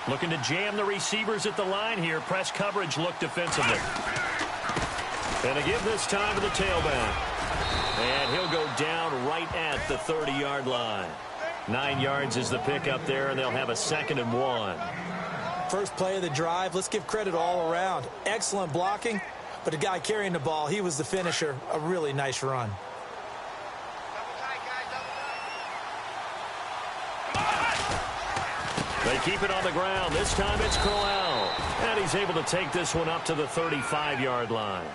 Looking to jam the receivers at the line here. Press coverage look defensively. And to give this time to the tailback. And he'll go down right at the 30-yard line. 9 yards is the pickup there, and they'll have a 2nd and 1. First play of the drive, let's give credit all around. Excellent blocking, but the guy carrying the ball, he was the finisher. A really nice run. They keep it on the ground. This time it's Crowell. And he's able to take this one up to the 35-yard line.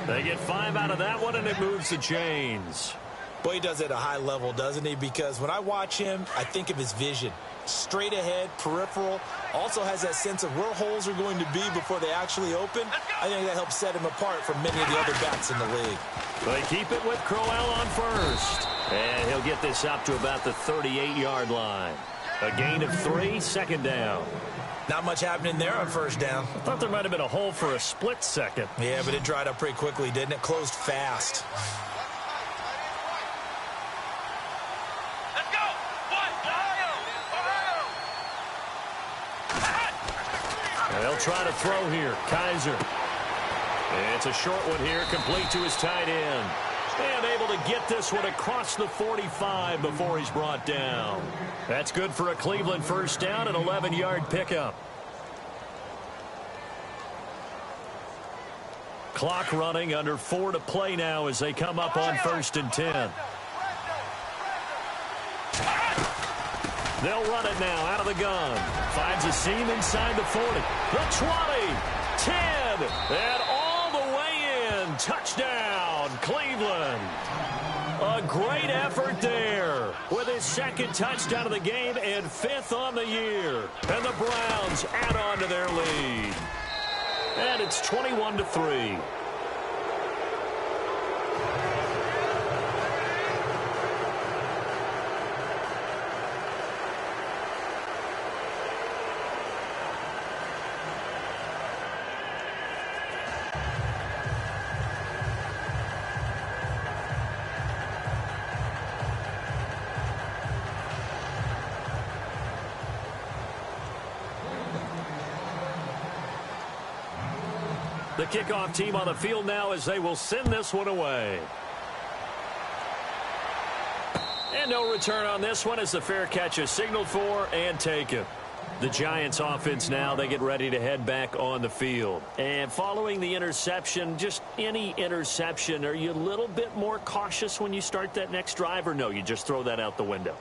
They get 5 out of that one, and it moves the chains. Boy, he does it at a high level, doesn't he? Because when I watch him, I think of his vision. Straight ahead, peripheral. Also has that sense of where holes are going to be before they actually open. I think that helps set him apart from many of the other backs in the league. They keep it with Crowell on first. And he'll get this up to about the 38-yard line. A gain of 3, 2nd down. Not much happening there on first down. I thought there might have been a hole for a split second. Yeah, but it dried up pretty quickly, didn't it? Closed fast. Let's go! Ohio! They'll try to throw here. Kaiser. It's a short one here, complete to his tight end. And able to get this one across the 45 before he's brought down. That's good for a Cleveland first down, an 11-yard pickup. Clock running, under 4 to play now as they come up on 1st and 10. They'll run it now out of the gun. Finds a seam inside the 40. The 20, 10, and all the way in. Touchdown, Cleveland. A great effort there with his 2nd touchdown of the game and 5th on the year. And the Browns add on to their lead. And it's 21-3. The kickoff team on the field now as they will send this one away. And no return on this one as the fair catch is signaled for and taken. The Giants offense now, they get ready to head back on the field. And following the interception, just any interception, are you a little bit more cautious when you start that next drive, or no, you just throw that out the window?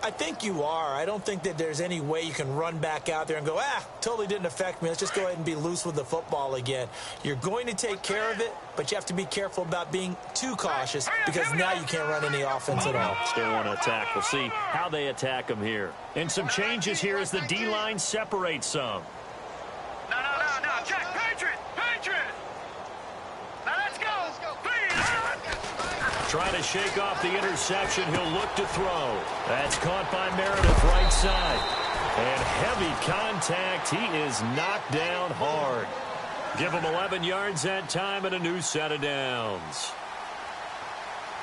I think you are. I don't think that there's any way you can run back out there and go, totally didn't affect me. Let's just go ahead and be loose with the football again. You're going to take care of it, but you have to be careful about being too cautious because now you can't run any offense at all. Still want to attack. We'll see how they attack them here. And some changes here as the D-line separates some. No, check. Patriot! Now let's go! Trying to shake off the interception. He'll look to throw. That's caught by Meredith right side. And heavy contact. He is knocked down hard. Give him 11 yards that time and a new set of downs.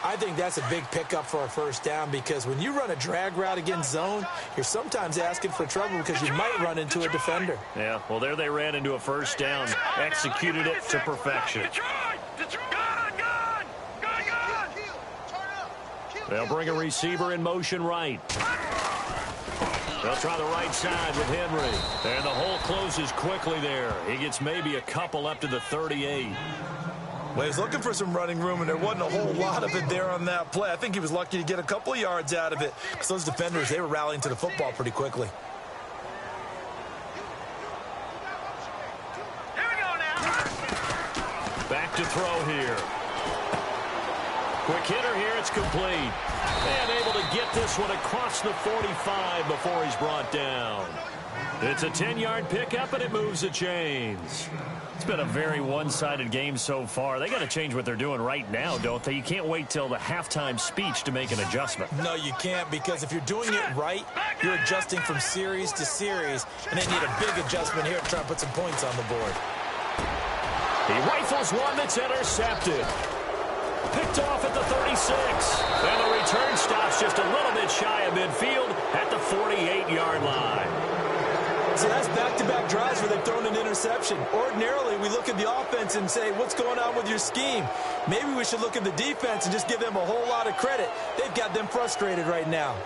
I think that's a big pickup for a first down because when you run a drag route against zone, you're sometimes asking for trouble because you might run into a defender. Yeah, well, there they ran into a first down. Executed it to perfection. They'll bring a receiver in motion right. They'll try the right side with Henry. And the hole closes quickly there. He gets maybe a couple up to the 38. Well, he was looking for some running room, and there wasn't a whole lot of it there on that play. I think he was lucky to get a couple of yards out of it because those defenders, they were rallying to the football pretty quickly. Here we go now. Back to throw here. Quick hitter here, it's complete. And able to get this one across the 45 before he's brought down. It's a 10-yard pickup, and it moves the chains. It's been a very one-sided game so far. They got to change what they're doing right now, don't they? You can't wait till the halftime speech to make an adjustment. No, you can't, because if you're doing it right, you're adjusting from series to series, and they need a big adjustment here to try and put some points on the board. He rifles one that's intercepted. Picked off at the 36. And the return stops just a little bit shy of midfield at the 48-yard line. So that's back-to-back drives where they've thrown an interception. Ordinarily, we look at the offense and say, what's going on with your scheme? Maybe we should look at the defense and just give them a whole lot of credit. They've got them frustrated right now.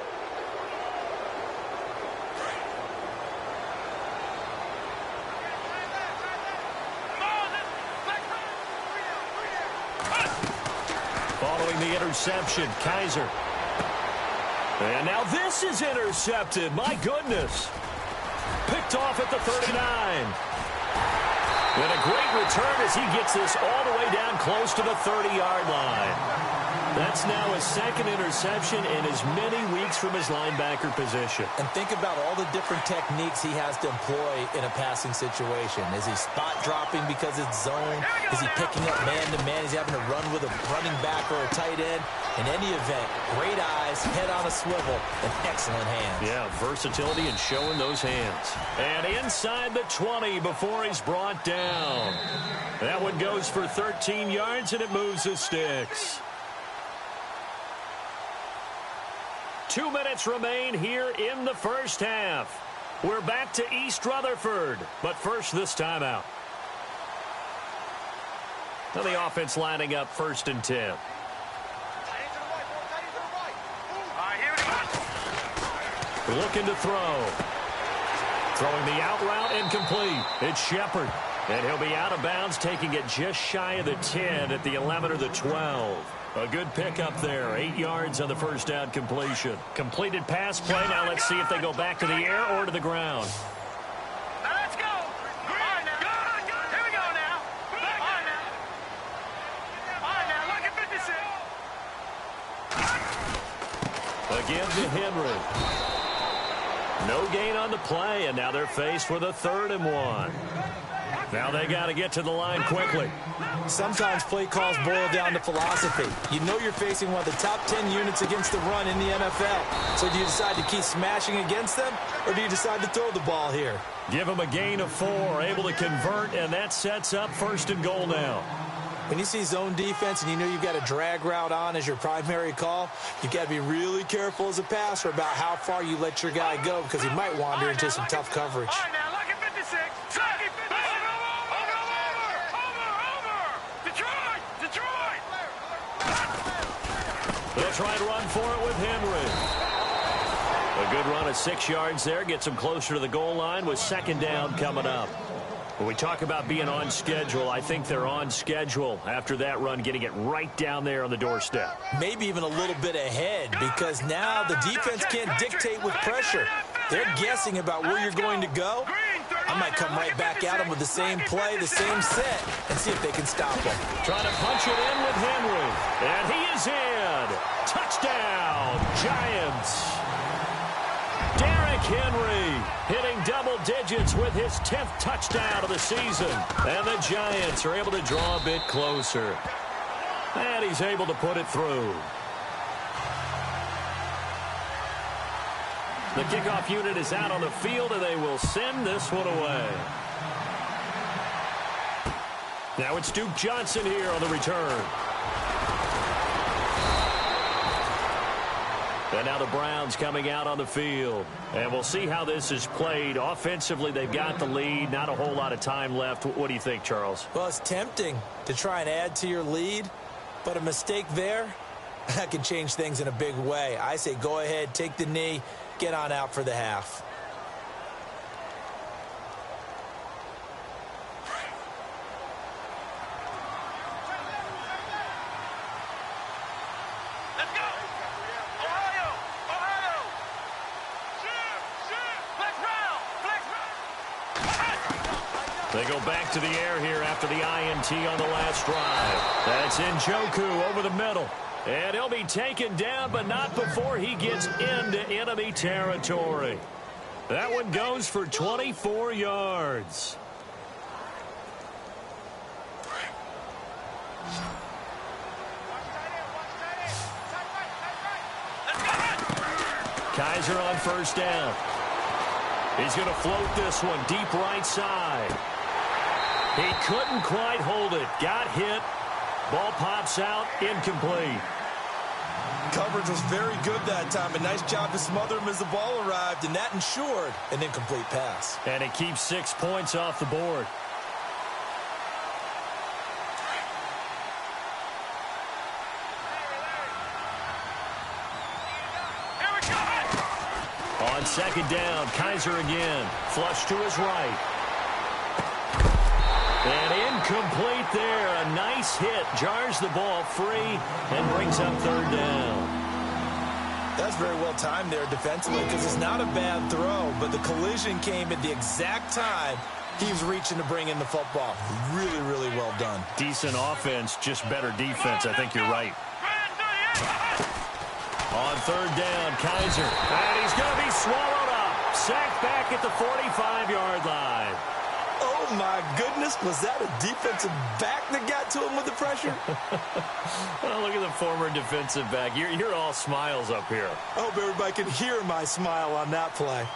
Following the interception, Kaiser. And now this is intercepted. My goodness. Picked off at the 39. And a great return as he gets this all the way down close to the 30-yard line. That's now his second interception in as many weeks from his linebacker position. And think about all the different techniques he has to employ in a passing situation. Is he spot dropping because it's zone? Is he picking up man-to-man? Is he having to run with a running back or a tight end? In any event, great eyes, head on a swivel, and excellent hands. Yeah, versatility and showing those hands. And inside the 20 before he's brought down. That one goes for 13 yards, and it moves the sticks. 2 minutes remain here in the first half. We're back to East Rutherford, but first this timeout. Now the offense lining up 1st and 10. Looking to throw. Throwing the out route incomplete. It's Shepard. And he'll be out of bounds, taking it just shy of the 10 at the 11 or the 12. A good pickup there. 8 yards on the first down completion. Completed pass play. Now let's see if they go back to the air or to the ground. Now let's go. All right, now. Here we go now. All right, now. All right, now. Look at 56. Again to Henry. No gain on the play, and now they're faced with a 3rd and 1. Now they got to get to the line quickly. Sometimes play calls boil down to philosophy. You know you're facing one of the top 10 units against the run in the NFL. So do you decide to keep smashing against them, or do you decide to throw the ball here? Give them a gain of 4, able to convert, and that sets up 1st and goal now. When you see zone defense and you know you've got a drag route on as your primary call, you've got to be really careful as a passer about how far you let your guy go because he might wander into some tough coverage. All right, now. Look at 56. They'll try to run for it with Henry. A good run of 6 yards there. Gets them closer to the goal line with 2nd down coming up. When we talk about being on schedule, I think they're on schedule after that run, getting it right down there on the doorstep. Maybe even a little bit ahead because now the defense can't dictate with pressure. They're guessing about where you're going to go. I might come right back at them with the same play, the same set, and see if they can stop them. Trying to punch it in with Henry. And he is in. Touchdown, Giants. Derrick Henry hitting double digits with his 10th touchdown of the season. And the Giants are able to draw a bit closer. And he's able to put it through. The kickoff unit is out on the field, and they will send this one away. Now it's Duke Johnson here on the return. And now the Browns coming out on the field. And we'll see how this is played. Offensively, they've got the lead. Not a whole lot of time left. What do you think, Charles? Well, it's tempting to try and add to your lead, but a mistake there, that can change things in a big way. I say go ahead, take the knee, get on out for the half. Let's go. Ohio. They go back to the air here after the INT on the last drive. That's Njoku over the middle. And he'll be taken down, but not before he gets into enemy territory. That one goes for 24 yards. Kaiser on first down. He's going to float this one deep right side. He couldn't quite hold it. Got hit. Ball pops out. Incomplete. Coverage was very good that time. A nice job to smother him as the ball arrived, and that ensured an incomplete pass. And it keeps 6 points off the board. On second down, Kaiser again. Flush to his right. And incomplete there. A nice hit. Jars the ball free and brings up third down. That's very well timed there defensively because it's not a bad throw, but the collision came at the exact time he was reaching to bring in the football. Really, really well done. Decent offense, just better defense. I think you're right. On third down, Kaiser. And he's going to be swallowed up. Sacked back at the 45-yard line. Oh, my goodness. Was that a defensive back that got to him with the pressure? Well, look at the former defensive back. You're all smiles up here. I hope everybody can hear my smile on that play.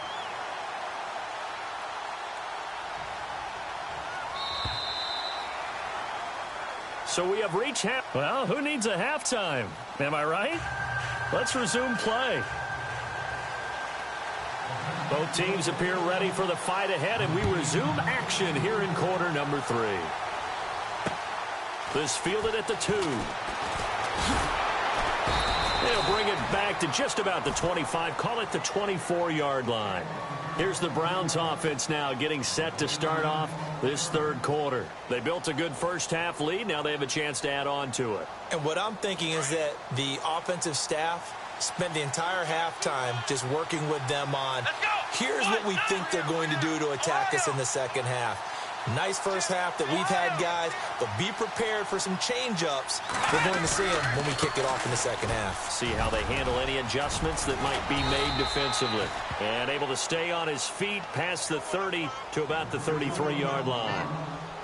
So we have reached half. Well, who needs a halftime? Am I right? Let's resume play. Both teams appear ready for the fight ahead, and we resume action here in quarter number 3. This fielded at the 2. They'll bring it back to just about the 25. Call it the 24-yard line. Here's the Browns offense now getting set to start off this third quarter. They built a good first-half lead. Now they have a chance to add on to it. And what I'm thinking is that the offensive staff spent the entire halftime just working with them on, here's what we think they're going to do to attack us in the second half. Nice first half that we've had, guys, but be prepared for some change-ups. We're going to see them when we kick it off in the second half. See how they handle any adjustments that might be made defensively. And able to stay on his feet past the 30 to about the 33-yard line.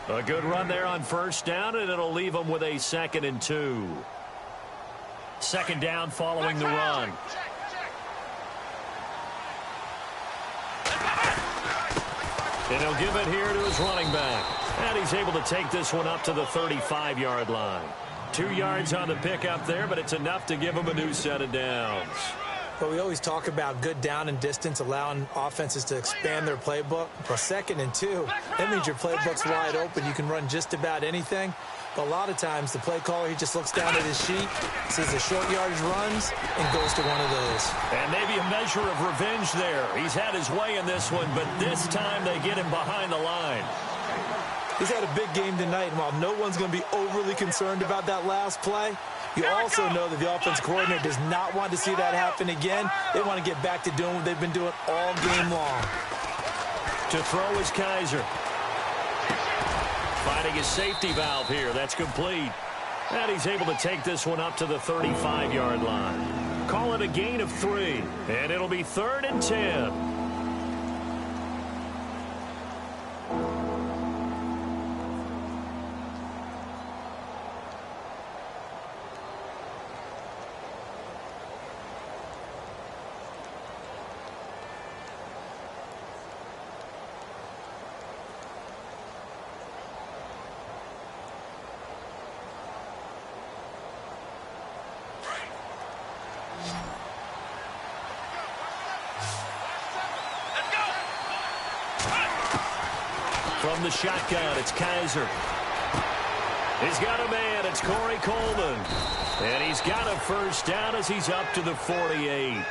A good run there on first down, and it'll leave them with a 2nd and 2. Second down following the run. And he'll give it here to his running back. And he's able to take this one up to the 35-yard line. 2 yards on the pickup there, but it's enough to give him a new set of downs. But we always talk about good down and distance, allowing offenses to expand their playbook. Well, 2nd and 2, that means your playbook's wide open. You can run just about anything. But a lot of times, the play caller, he just looks down at his sheet, sees the short yardage runs, and goes to one of those. And maybe a measure of revenge there. He's had his way in this one, but this time they get him behind the line. He's had a big game tonight, and while no one's going to be overly concerned about that last play, you also know that the offense coordinator does not want to see that happen again. They want to get back to doing what they've been doing all game long. To throw is Kaiser. Finding his safety valve here. That's complete. And he's able to take this one up to the 35-yard line. Call it a gain of 3. And it'll be 3rd and 10. From the shotgun, it's Kaiser. He's got a man. It's Corey Coleman. And he's got a first down as he's up to the 48.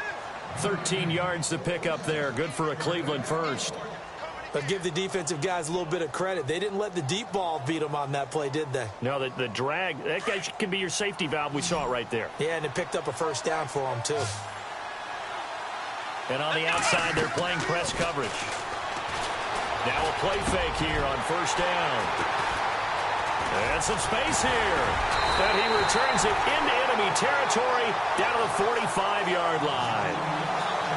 13 yards to pick up there. Good for a Cleveland first. But give the defensive guys a little bit of credit. They didn't let the deep ball beat them on that play, did they? No, the drag, that guy can be your safety valve. We saw it right there. Yeah, and it picked up a first down for them, too. And on the outside, they're playing press coverage. Now a play fake here on first down. And some space here. And he returns it into enemy territory down to the 45-yard line.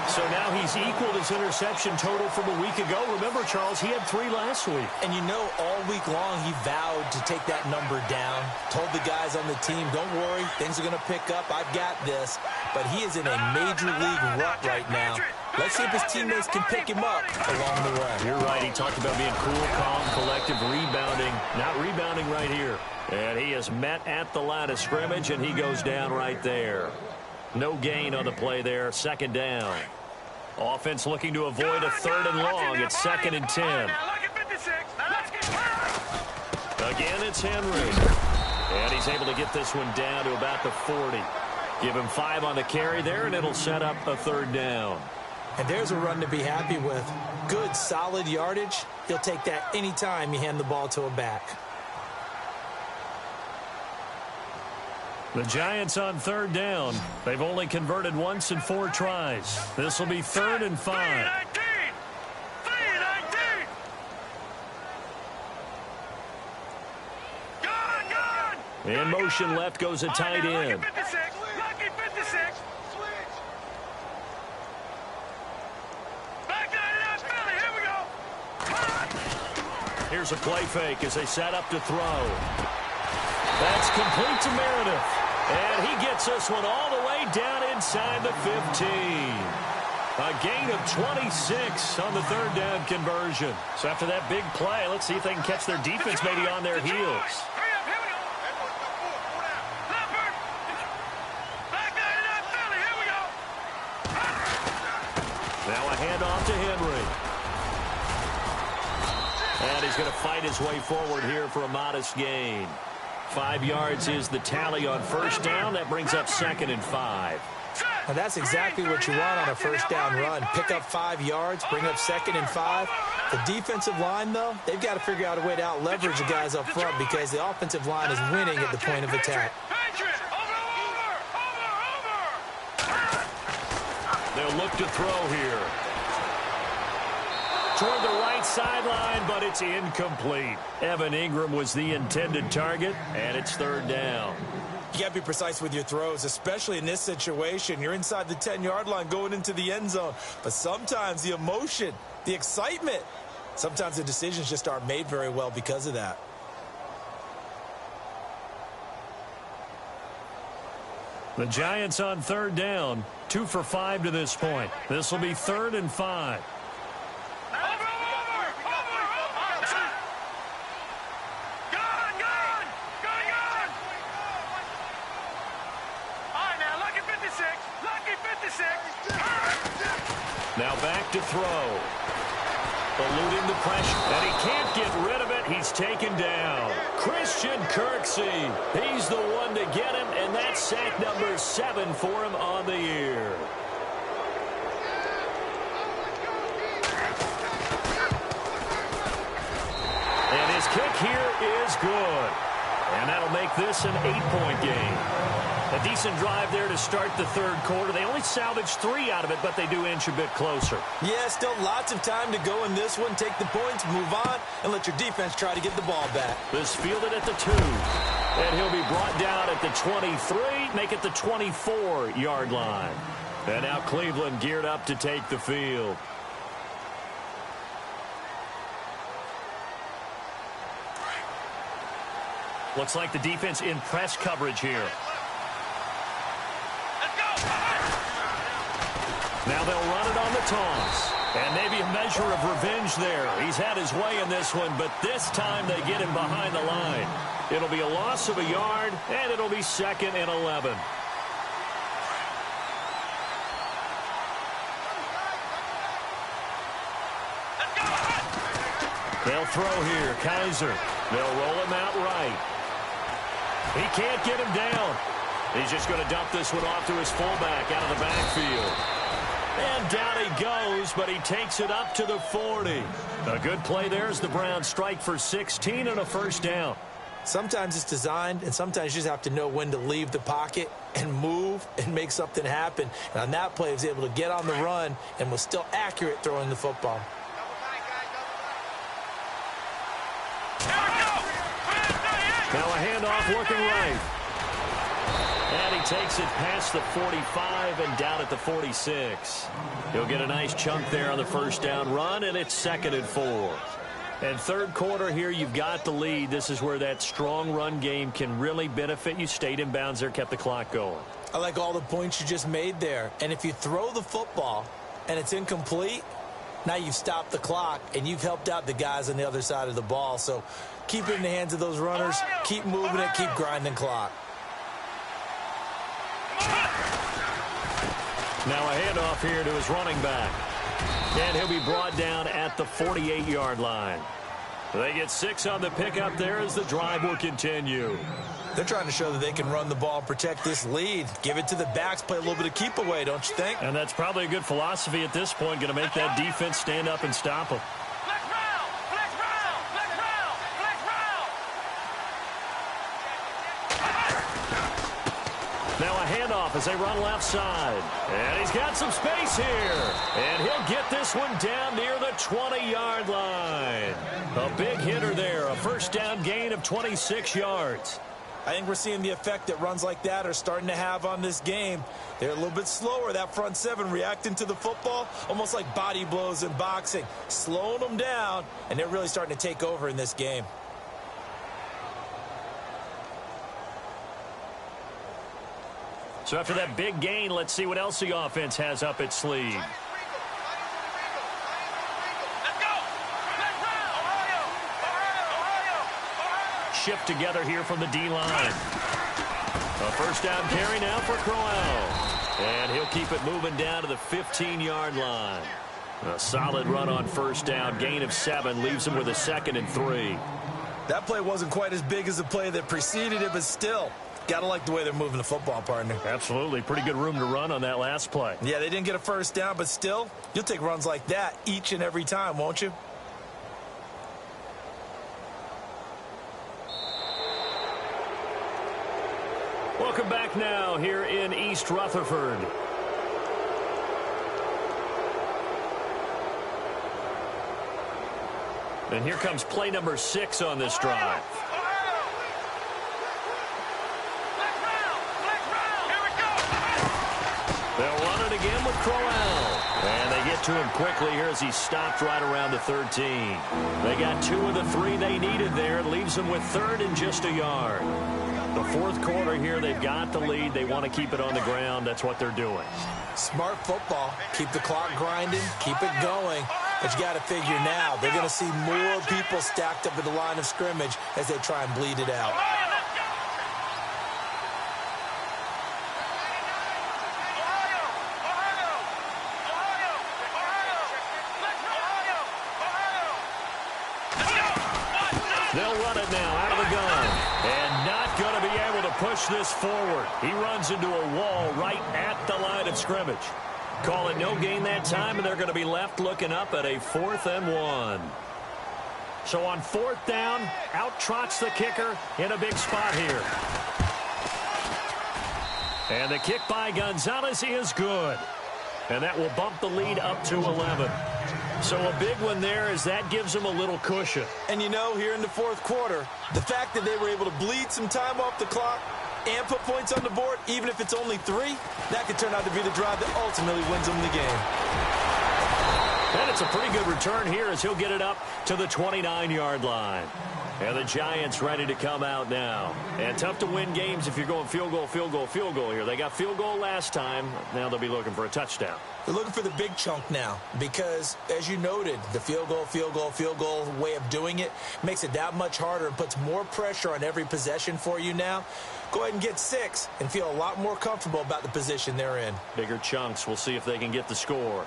So now he's equaled his interception total from a week ago. Remember, Charles, he had 3 last week. And you know, all week long he vowed to take that number down. Told the guys on the team, don't worry, things are going to pick up. I've got this. But he is in a major league rut right now. Let's see if his teammates can pick him up along the way. You're right. He talked about being cool, calm, collective, rebounding. Not rebounding right here. And he is met at the line of scrimmage, and he goes down right there. No gain on the play there. 2nd down. Offense looking to avoid a 3rd and long. It's 2nd and 10. Again, it's Henry. And he's able to get this one down to about the 40. Give him 5 on the carry there, and it'll set up a 3rd down. And there's a run to be happy with. Good, solid yardage. He'll take that anytime you hand the ball to a back. The Giants on 3rd down. They've only converted once in 4 tries. This will be 3rd and 5. In motion left goes a tight end. Here's a play fake as they set up to throw. That's complete to Meredith. And he gets this one all the way down inside the 15. A gain of 26 on the 3rd down conversion. So after that big play, let's see if they can catch their defense maybe on their heels. Now a handoff to Henry. And he's going to fight his way forward here for a modest gain. 5 yards is the tally on 1st down. That brings up 2nd and 5. Now that's exactly what you want on a 1st down run. Pick up 5 yards, bring up 2nd and 5. The defensive line, though, they've got to figure out a way to out-leverage the guys up front because the offensive line is winning at the point of attack. They'll look to throw here. Toward the right sideline, but it's incomplete. Evan Ingram was the intended target, and it's 3rd down. You got to be precise with your throws, especially in this situation. You're inside the 10-yard line going into the end zone. But sometimes the emotion, the excitement, sometimes the decisions just aren't made very well because of that. The Giants on 3rd down, 2 for 5 to this point. This will be 3rd and 5. Now back to throw. Eluding the pressure, and he can't get rid of it. He's taken down. Christian Kirksey. He's the one to get him, and that's sack number 7 for him on the year. And his kick here is good. And that'll make this an 8-point game. A decent drive there to start the 3rd quarter. They only salvaged 3 out of it, but they do inch a bit closer. Yeah, still lots of time to go in this one. Take the points, move on, and let your defense try to get the ball back. This fielded at the 2. And he'll be brought down at the 23, make it the 24-yard line. And now Cleveland geared up to take the field. Looks like the defense in press coverage here. Now they'll run it on the toss. And maybe a measure of revenge there. He's had his way in this one, but this time they get him behind the line. It'll be a loss of a yard, and it'll be 2nd and 11. They'll throw here. Kaiser. They'll roll him out right. He can't get him down. He's just going to dump this one off to his fullback out of the backfield. And down he goes, but he takes it up to the 40. A good play there as the Browns strike for 16 and a 1st down. Sometimes it's designed, and sometimes you just have to know when to leave the pocket and move and make something happen. And on that play, he was able to get on the run and was still accurate throwing the football. Now a handoff working right. And he takes it past the 45 and down at the 46. He'll get a nice chunk there on the first down run, and it's 2nd and 4. And third quarter here, you've got the lead. This is where that strong run game can really benefit you. Stayed in bounds there, kept the clock going. I like all the points you just made there. And if you throw the football and it's incomplete, now you've stopped the clock and you've helped out the guys on the other side of the ball. So keep it in the hands of those runners. Keep moving it. Keep grinding clock. Now a handoff here to his running back. And he'll be brought down at the 48-yard line. They get 6 on the pickup there as the drive will continue. They're trying to show that they can run the ball and protect this lead. Give it to the backs, play a little bit of keep away, don't you think? And that's probably a good philosophy at this point, going to make that defense stand up and stop them. Now a handoff as they run left side. And he's got some space here. And he'll get this one down near the 20-yard line. A big hitter there. A first down gain of 26 yards. I think we're seeing the effect that runs like that are starting to have on this game. They're a little bit slower, that front seven, reacting to the football, almost like body blows in boxing. Slowing them down, and they're really starting to take over in this game. So after that big gain, let's see what else the offense has up its sleeve. Shift together here from the D-line. A first down carry now for Crowell. And he'll keep it moving down to the 15-yard line. A solid run on first down. Gain of 7 leaves him with a 2nd and 3. That play wasn't quite as big as the play that preceded it, but still, gotta like the way they're moving the football, partner. Absolutely. Pretty good room to run on that last play. Yeah, they didn't get a first down, but still, you'll take runs like that each and every time, won't you? Welcome back now here in East Rutherford. And here comes play number 6 on this drive. They'll run it again with Crowell. And they get to him quickly here as he stopped right around the 13. They got 2 of the 3 they needed there. It leaves them with 3rd and just a yard. The fourth quarter here, they've got the lead. They want to keep it on the ground. That's what they're doing. Smart football. Keep the clock grinding. Keep it going. But you got to figure now, they're going to see more people stacked up at the line of scrimmage as they try and bleed it out. They'll run it now out of the gun. And not going to be able to push this forward. He runs into a wall right at the line of scrimmage. Call it no gain that time, and they're going to be left looking up at a 4th and 1. So on 4th down, out trots the kicker in a big spot here. And the kick by Gonzalez is good. And that will bump the lead up to 11. So a big one there as that gives them a little cushion. And you know, here in the fourth quarter, the fact that they were able to bleed some time off the clock and put points on the board, even if it's only 3, that could turn out to be the drive that ultimately wins them the game. And it's a pretty good return here as he'll get it up to the 29-yard line. And the Giants ready to come out now. And tough to win games if you're going field goal, field goal, field goal here. They got field goal last time. Now they'll be looking for a touchdown. They're looking for the big chunk now because, as you noted, the field goal, field goal, field goal way of doing it makes it that much harder and puts more pressure on every possession for you now. Go ahead and get 6 and feel a lot more comfortable about the position they're in. Bigger chunks. We'll see if they can get the score.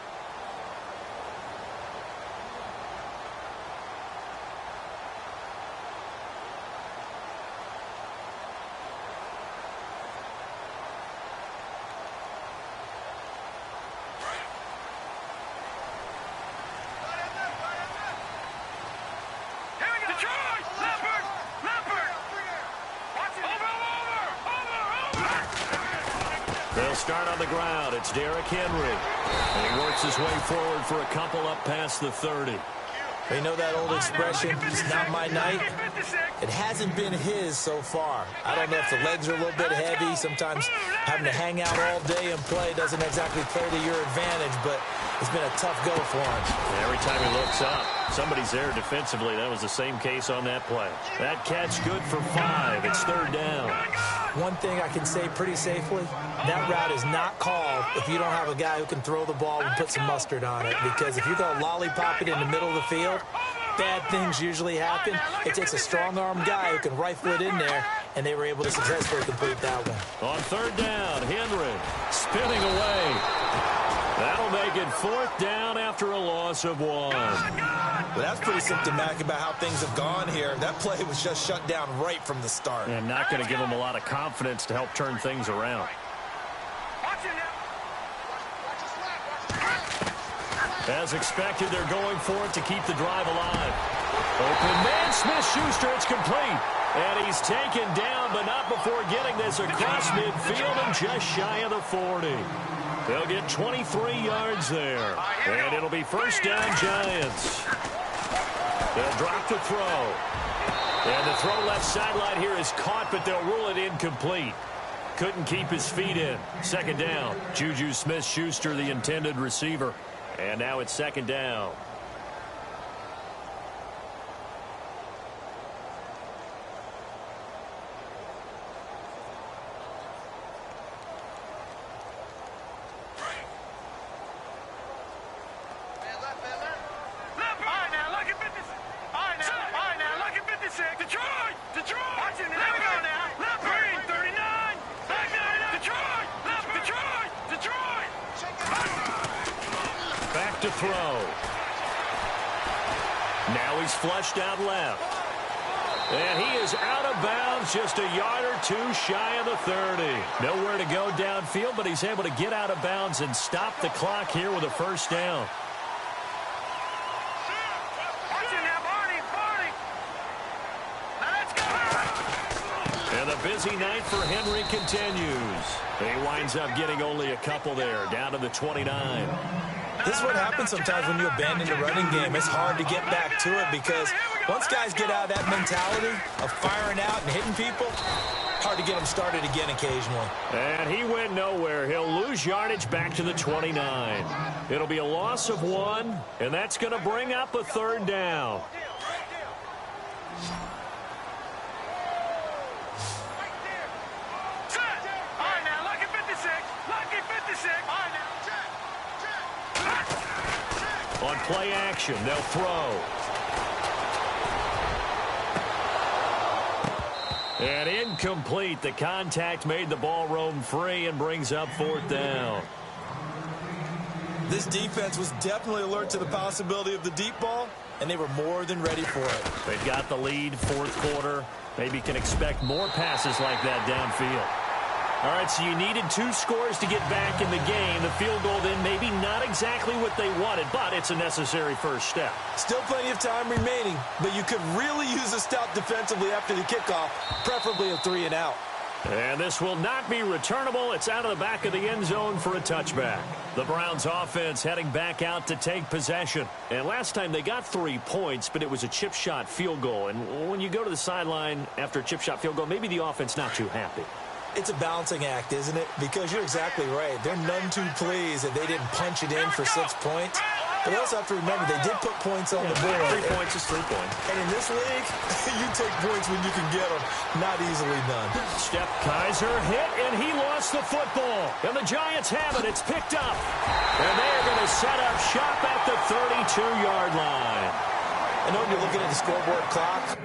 They'll start on the ground. It's Derrick Henry. And he works his way forward for a couple up past the 30. You know that old expression, it's not my night? It hasn't been his so far. I don't know if the legs are a little bit heavy. Sometimes having to hang out all day and play doesn't exactly play to your advantage, but it's been a tough go for him. Every time he looks up, somebody's there defensively. That was the same case on that play. That catch good for 5. It's 3rd down. One thing I can say pretty safely, that route is not called if you don't have a guy who can throw the ball and put some mustard on it. Because if you're going to lollipop it in the middle of the field, bad things usually happen. It takes a strong-armed guy who can rifle it in there, and they were able to successfully complete that one. On 3rd down, Henry spinning away. That'll make it 4th down after a loss of 1. Well, that's pretty symptomatic about how things have gone here. That play was just shut down right from the start. And not going to give them a lot of confidence to help turn things around. As expected, they're going for it to keep the drive alive. Open man, Smith-Schuster, it's complete. And he's taken down, but not before getting this across midfield and just shy of the 40. They'll get 23 yards there. And it'll be 1st down, Giants. They'll drop the throw. And the throw left sideline here is caught, but they'll rule it incomplete. Couldn't keep his feet in. 2nd down. Juju Smith-Schuster, the intended receiver. And now it's 2nd down. To throw. Now he's flushed out left. And he is out of bounds, just a yard or 2 shy of the 30. Nowhere to go downfield, but he's able to get out of bounds and stop the clock here with a 1st down. And the busy night for Henry continues. He winds up getting only a couple there, down to the 29. This is what happens sometimes when you abandon the running game. It's hard to get back to it because once guys get out of that mentality of firing out and hitting people, hard to get them started again occasionally. And he went nowhere. He'll lose yardage back to the 29. It'll be a loss of 1, and that's going to bring up a 3rd down. On play action, they'll throw. And incomplete. The contact made the ball roam free and brings up 4th down. This defense was definitely alert to the possibility of the deep ball, and they were more than ready for it. They've got the lead, 4th quarter. Maybe can expect more passes like that downfield. All right, so you needed 2 scores to get back in the game. The field goal then maybe not exactly what they wanted, but it's a necessary first step. Still plenty of time remaining, but you could really use a stop defensively after the kickoff, preferably a 3-and-out. And this will not be returnable. It's out of the back of the end zone for a touchback. The Browns offense heading back out to take possession. And last time they got 3 points, but it was a chip shot field goal. And when you go to the sideline after a chip shot field goal, maybe the offense not too happy. It's a balancing act, isn't it? Because you're exactly right. They're none too pleased that they didn't punch it in for 6 points. But they also have to remember they did put points on the board. 3 points is 3 points. And in this league, you take points when you can get them. Not easily done. Steph Kaiser hit, and he lost the football. And the Giants have it. It's picked up. And they're going to set up shop at the 32-yard line. I know when you're looking at the scoreboard clock,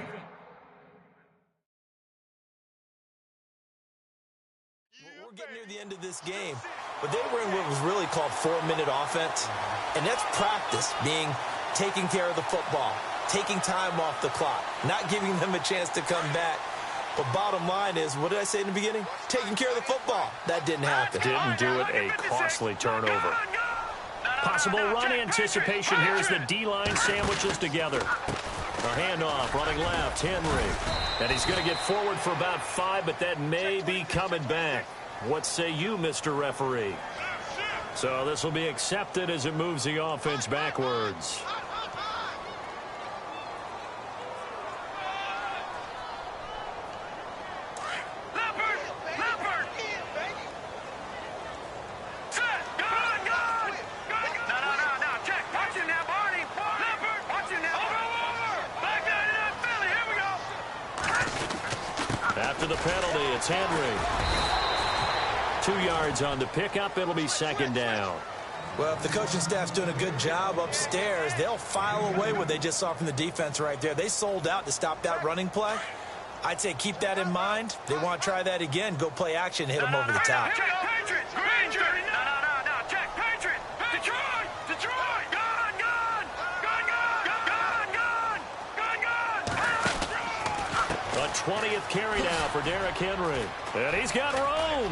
we're getting near the end of this game, but they were in what was really called 4-minute offense, and that's practice, being taking care of the football, taking time off the clock, not giving them a chance to come back. But bottom line is, what did I say in the beginning? Taking care of the football. That didn't happen. Didn't do it. A costly turnover. Possible run anticipation here as the D-line sandwiches together. A handoff, running left, Henry. And he's going to get forward for about 5, but that may be coming back. What say you, Mr. Referee? So this will be accepted as it moves the offense backwards. After the penalty, it's Henry. 2 yards on the pickup. It'll be second down. Well, if the coaching staff's doing a good job upstairs, they'll file away what they just saw from the defense right there. They sold out to stop that running play. I'd say keep that in mind. They want to try that again. Go play action, hit them over the top. Check Patriots! Ranger! No. Check Patriots! Detroit! Detroit! Gun! The 20th carry now for Derrick Henry. And he's got room.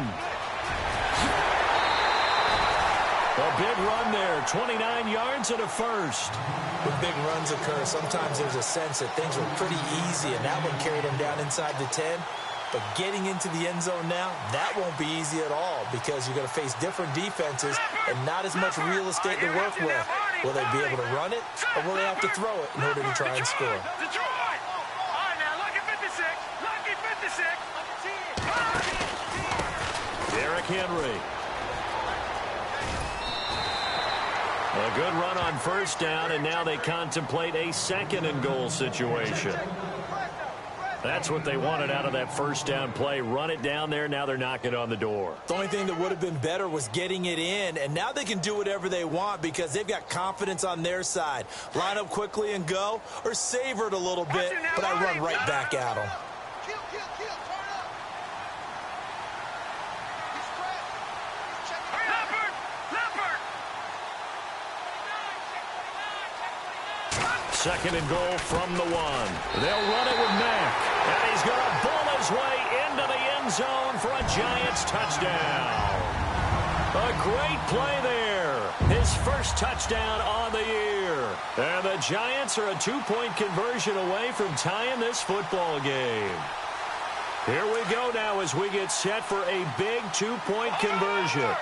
A big run there, 29 yards and a first. When big runs occur, sometimes there's a sense that things were pretty easy, and that one carried him down inside the 10. But getting into the end zone now, that won't be easy at all because you're going to face different defenses and not as much real estate to work with. Will they be able to run it, or will they have to throw it in order to try and score? Detroit! All right, now, lucky 56. Lucky 56. Derrick Henry. A good run on first down, and now they contemplate a second and goal situation. That's what they wanted out of that first down play. Run it down there. Now they're knocking on the door. The only thing that would have been better was getting it in, and now they can do whatever they want because they've got confidence on their side. Line up quickly and go, or savor it a little bit, but I run right back at them. Second and goal from the 1. They'll run it with Mack. And he's going to bull his way into the end zone for a Giants touchdown. A great play there. His first touchdown on the year. And the Giants are a 2-point conversion away from tying this football game. Here we go now as we get set for a big 2-point conversion.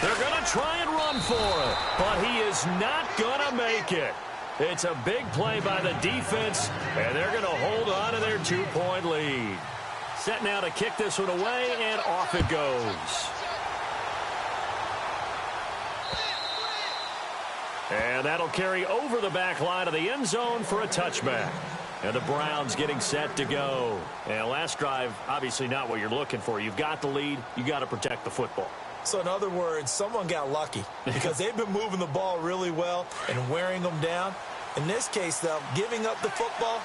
They're going to try and run for it, but he is not going to make it. It's a big play by the defense, and they're going to hold on to their 2-point lead. Set now to kick this one away, and off it goes. And that'll carry over the back line of the end zone for a touchback. And the Browns getting set to go. And last drive, obviously not what you're looking for. You've got the lead. You got to protect the football. So in other words, someone got lucky because they've been moving the ball really well and wearing them down. In this case, though, giving up the football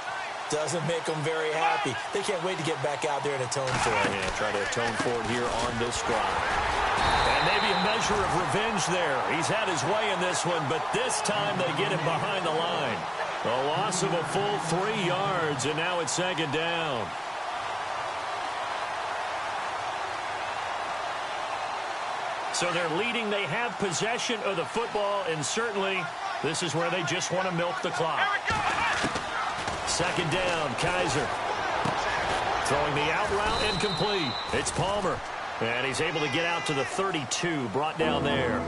doesn't make them very happy. They can't wait to get back out there and atone for it. Yeah, try to atone for it here on this drive. And maybe a measure of revenge there. He's had his way in this one, but this time they get him behind the line. A loss of a full 3 yards, and now it's second down. So they're leading. They have possession of the football, and certainly this is where they just want to milk the clock. Second down, Kaiser. Throwing the out route incomplete. It's Palmer. And he's able to get out to the 32, brought down there.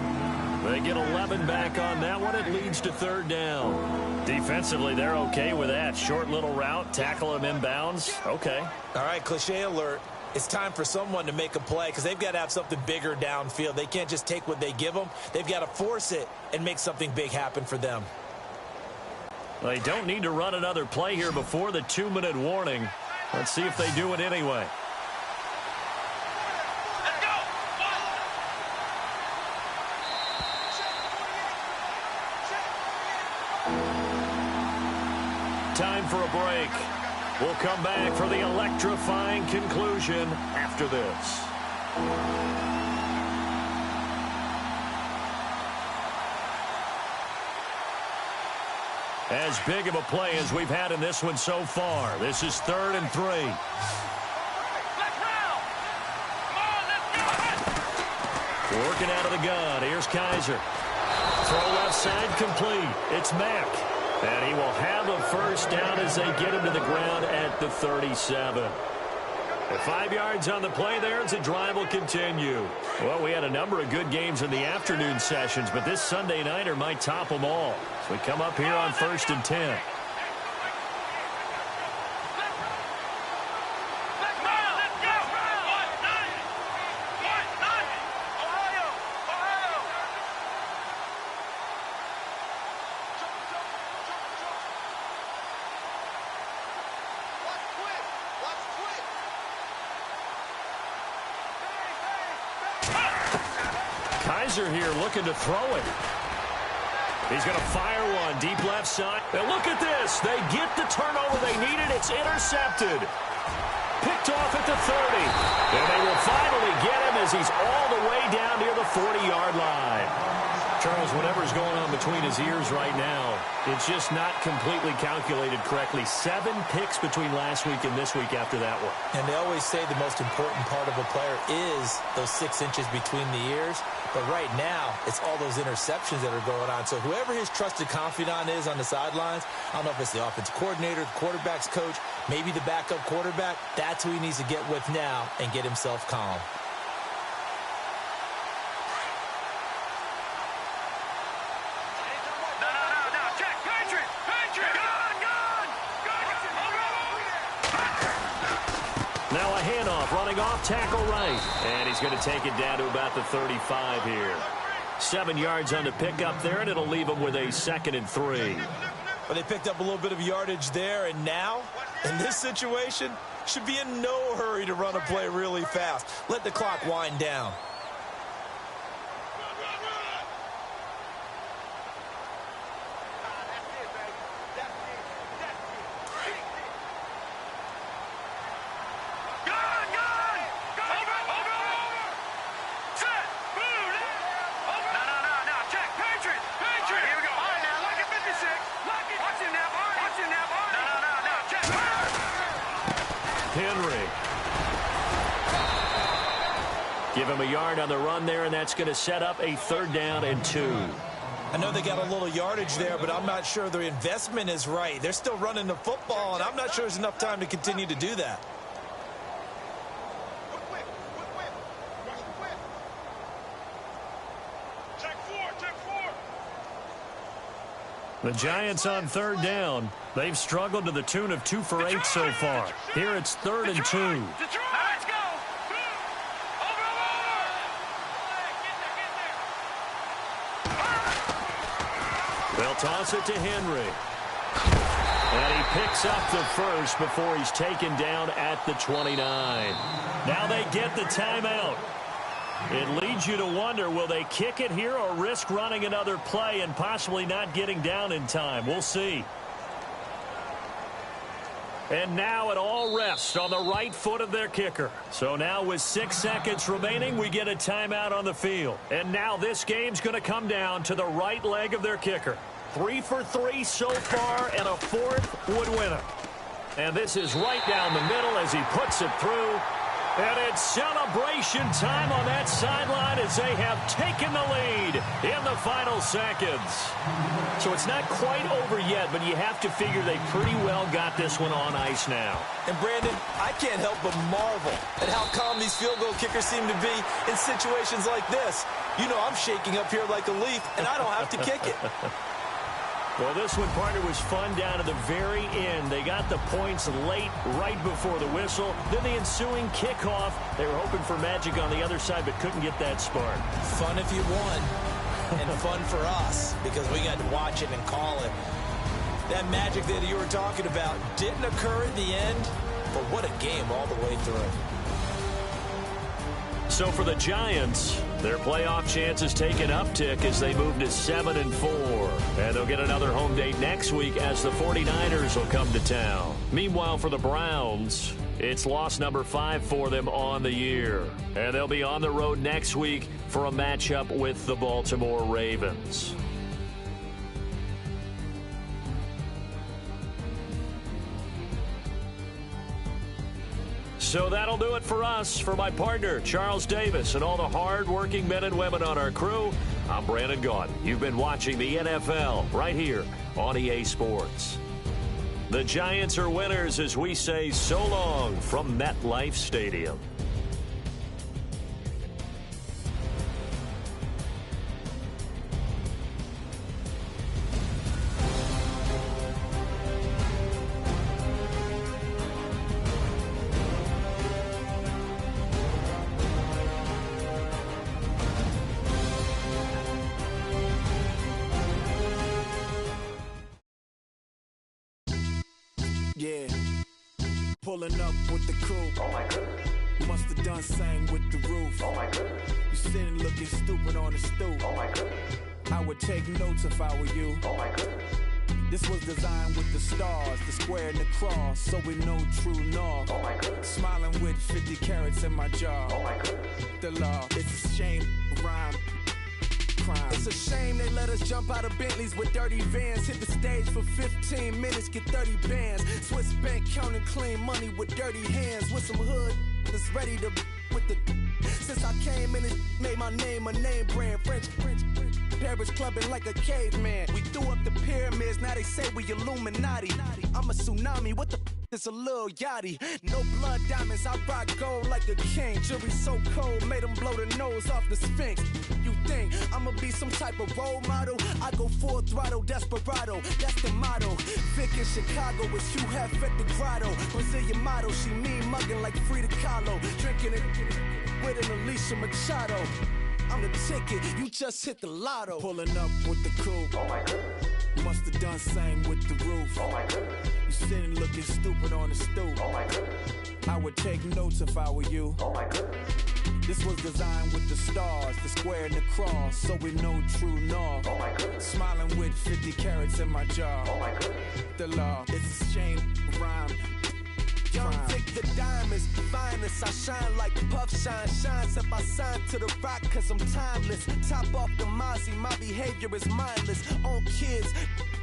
They get 11 back on that one. It leads to third down. Defensively, they're okay with that. Short little route, tackle him inbounds. Okay. All right, cliche alert. It's time for someone to make a play because they've got to have something bigger downfield. They can't just take what they give them. They've got to force it and make something big happen for them. They don't need to run another play here before the 2-minute warning. Let's see if they do it anyway. Let's go! Time for a break. We'll come back for the electrifying conclusion after this. As big of a play as we've had in this one so far. This is 3rd and 3. Working out of the gun. Here's Kaiser. Throw left side complete. It's Mack. And he will have a first down as they get him to the ground at the 37. And 5 yards on the play there as the drive will continue. Well, we had a number of good games in the afternoon sessions, but this Sunday nighter might top them all. So we come up here on 1st and 10. Kizer here looking to throw it. He's going to fire one deep left side. And look at this. They get the turnover they needed. It's intercepted. Picked off at the 30. And they will finally get him as he's all the way down near the 40-yard line. Charles, whatever's going on between his ears right now, it's just not completely calculated correctly. 7 picks between last week and this week after that one. And they always say the most important part of a player is those 6 inches between the ears. But right now, it's all those interceptions that are going on. So whoever his trusted confidant is on the sidelines, I don't know if it's the offensive coordinator, the quarterback's coach, maybe the backup quarterback, that's who he needs to get with now and get himself calm. Now a handoff, running off tackle right. And he's going to take it down to about the 35 here. 7 yards on the pickup there, and it'll leave him with a 2nd and 3. But they picked up a little bit of yardage there, and now, in this situation, should be in no hurry to run a play really fast. Let the clock wind down. Give him a yard on the run there, and that's going to set up a 3rd down and 2. I know they got a little yardage there, but I'm not sure the investment is right. They're still running the football, and I'm not sure there's enough time to continue to do that. The Giants on 3rd down. They've struggled to the tune of 2 for 8 so far. Here it's 3rd and 2. Let's go. They'll toss it to Henry. And he picks up the first before he's taken down at the 29. Now they get the timeout. It leads you to wonder, will they kick it here or risk running another play and possibly not getting down in time? We'll see. And now it all rests on the right foot of their kicker. So now with 6 seconds remaining, we get a timeout on the field. And now this game's going to come down to the right leg of their kicker. 3 for 3 so far, and a 4th would win it. And this is right down the middle as he puts it through. And it's celebration time on that sideline as they have taken the lead in the final seconds. So it's not quite over yet, but you have to figure they pretty well got this one on ice now. And, Brandon, I can't help but marvel at how calm these field goal kickers seem to be in situations like this. You know I'm shaking up here like a leaf, and I don't have to kick it. Well, this one, partner, was fun down to the very end. They got the points late, right before the whistle. Then the ensuing kickoff. They were hoping for magic on the other side, but couldn't get that spark. Fun if you won, and fun for us, because we got to watch it and call it. That magic that you were talking about didn't occur at the end, but what a game all the way through. So for the Giants, their playoff chances take an uptick as they move to 7-4. And they'll get another home date next week as the 49ers will come to town. Meanwhile, for the Browns, it's loss number 5 for them on the year. And they'll be on the road next week for a matchup with the Baltimore Ravens. So that'll do it for us. For my partner, Charles Davis, and all the hard-working men and women on our crew, I'm Brandon Gaudin. You've been watching the NFL right here on EA Sports. The Giants are winners as we say so long from MetLife Stadium. Yeah, pulling up with the crew. Oh my goodness. Must have done same with the roof. Oh my goodness. You sitting looking stupid on the stoop. Oh my goodness. I would take notes if I were you. Oh my goodness. This was designed with the stars, the square and the cross, so we know true north. Oh my goodness. Smiling with 50 carats in my jaw. Oh my goodness. The law, it's a shame, rhyme, crime. It's a shame they let us jump out of Bentleys with dirty vans. Hit the stage for 15 minutes, get 30 bands. Swiss bank counting clean money with dirty hands. With some hood that's ready to with the. Since I came in, it made my name a name brand. French. Paris clubbing like a caveman. We threw up the pyramids, now they say we Illuminati. I'm a tsunami, what the is a little yachty. No blood diamonds, I rock gold like a king. Jury so cold, made them blow the nose off the Sphinx. You think I'ma be some type of role model? I go full throttle, desperado, that's the motto. Vic in Chicago, it's you half at the grotto. Brazilian model, she mean mugging like Frida Kahlo. Drinking it with an Alicia Machado. I'm the ticket, you just hit the lotto. Pulling up with the coupe. Oh my goodness. Must have done same with the roof. Oh my goodness. You sitting looking stupid on the stoop. Oh my goodness. I would take notes if I were you. Oh my goodness. This was designed with the stars, the square and the cross, so we know true north. Oh my goodness. Smiling with 50 carats in my jaw. Oh my goodness. The law, it's a shame, rhyme. Young Vic the diamonds, finest. I shine like puff shine. Shines if I sign to the rock, cause I'm timeless. Top off the Mozzie, my behavior is mindless. On kids,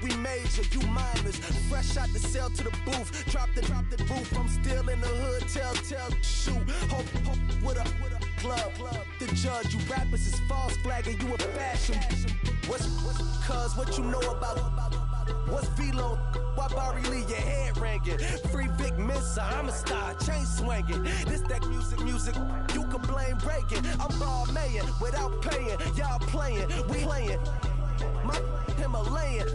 we major, you mindless. Fresh out the cell to the booth. Drop the roof, I'm still in the hood. Tell, shoot. Hope with a club. The judge, you rappers is false flagging, you a fashion. What's cuz, what you know about? What's Velo? Why Barry Lee, your head ringing? Free Vic Mensa, I'm a star, chain swinging. This that music, you can blame Reagan. I'm Balmain without paying, y'all playing, we playing. My Himalayan,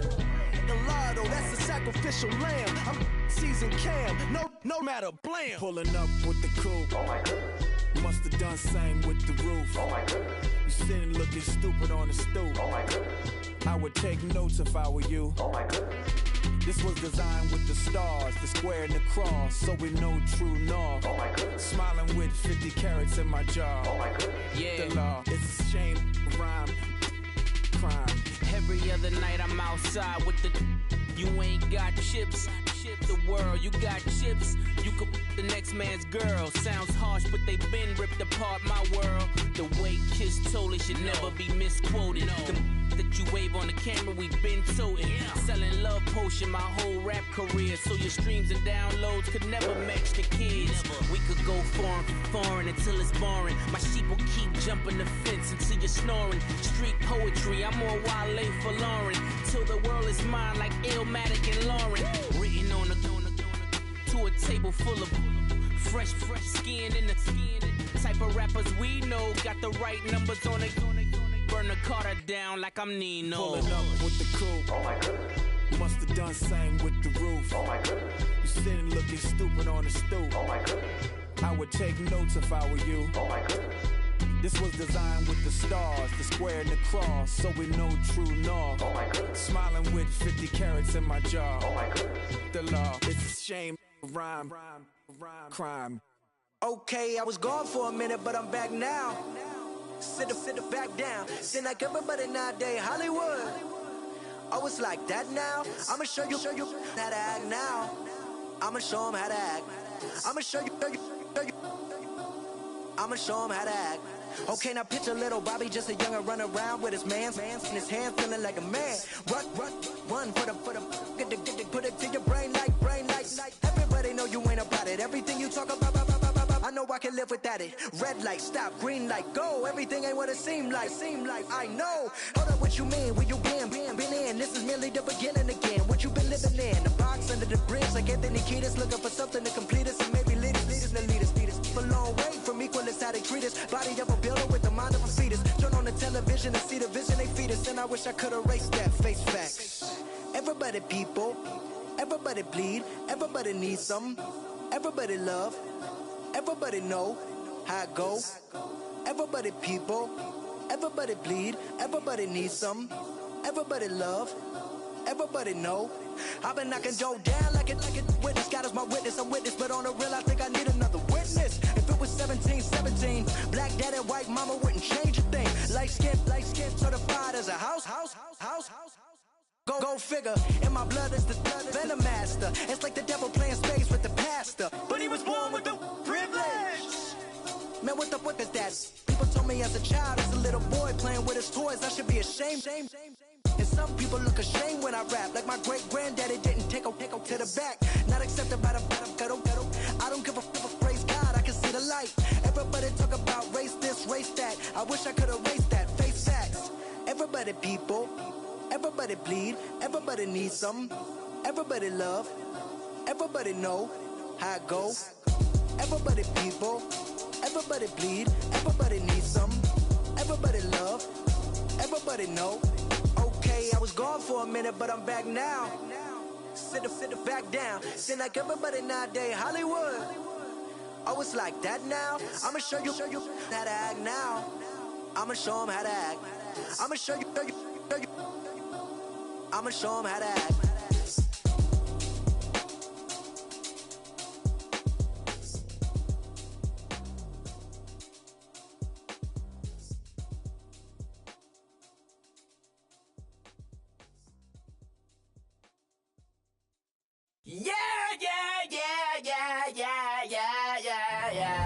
Gallardo, that's a sacrificial lamb. I'm seasoned cam, no matter, blam. Pulling up with the coupe. Oh my goodness. Must have done same with the roof. Oh my goodness. You sitting looking stupid on the stoop. Oh my goodness. I would take notes if I were you. Oh my goodness. This was designed with the stars, the square and the cross, so we know true north. Oh my goodness. Smiling with 50 carats in my jaw. Oh my goodness. The law, it's a shame, rhyme, crime. Every other night I'm outside with the. You ain't got chips. The world, you got chips. You could the next man's girl. Sounds harsh, but they been ripped apart my world. The way Kiss told it should never be misquoted. The that you wave on the camera, we been toting. Selling love potion my whole rap career. So your streams and downloads could never match the kids. We could go foreign until it's boring. My sheep will keep jumping the fence until you're snoring. Street poetry, I'm more Wale for Lauren. Till the world is mine like Illmatic and Lauren. Written on a to a table full of fresh skin in the type of rappers we know. Got the right numbers on it. Burn the Carter down like I'm Nino. Pulling up with the coupe. Oh my goodness. Must have done same with the roof. Oh my goodness. You sitting looking stupid on the stoop. Oh my goodness. I would take notes if I were you. Oh my goodness. This was designed with the stars, the square and the cross, so we know true north. Oh my goodness. Smiling with 50 carats in my jaw. Oh my goodness. The law, it's a shame, rhyme, crime. Okay, I was gone for a minute, but I'm back now. Sit back down. Then like everybody nowadays, Hollywood. Oh, it's like that now. I'ma show you how to act now. I'ma show them how to act. I'ma show you. I'ma show them how to act. Okay, now picture little Bobby, just a youngin' run around with his man's in his hand, feeling like a man. Run for the put it to your brain like. Everybody know you ain't about it. Everything you talk about, I know I can live without it. Red light, stop, green light, go. Everything ain't what it seem like. I know. Hold up, what you mean? Where you been in? This is merely the beginning again. What you been living in? The box under the bridge, like Anthony Kiedis, looking for something to complete us and maybe lead us. A long way from equalist how they treat us. Body of a builder with the mind of a fetus. Turn on the television and see the vision they feed us. And I wish I could erase that. Face facts. Everybody people, everybody bleed, everybody needs something, everybody love, everybody know how it go. Everybody people, everybody bleed, everybody needs something, everybody love, everybody know. I've been knocking Joe down like it witness. God is my witness, I'm witness, but on the real I think I need another witness. If it was 17. Black dad and white mama wouldn't change a thing. Light skin, certified as a house. Go figure, in my blood is the venom master. It's like the devil playing space with the pastor. But he was born with the privilege. Man, what the fuck is that? People told me as a child, as a little boy playing with his toys, I should be ashamed. And some people look ashamed when I rap, like my great granddaddy didn't take a to the back. Not accepted by the ghetto. I don't give a fuck, praise God, I can see the light. Everybody talk about race this, race that. I wish I could erase that, face facts. Everybody people. Everybody bleed, everybody needs some. Everybody love, everybody know how it go. Everybody people, everybody bleed, everybody needs some. Everybody love, everybody know. Okay, I was gone for a minute, but I'm back now. Sit back down. Seem like everybody nowadays Hollywood. Oh, it's like that now. I'ma show you how to act now. I'ma show 'em how to act. I'ma show you. I'ma show 'em how to act. Yeah.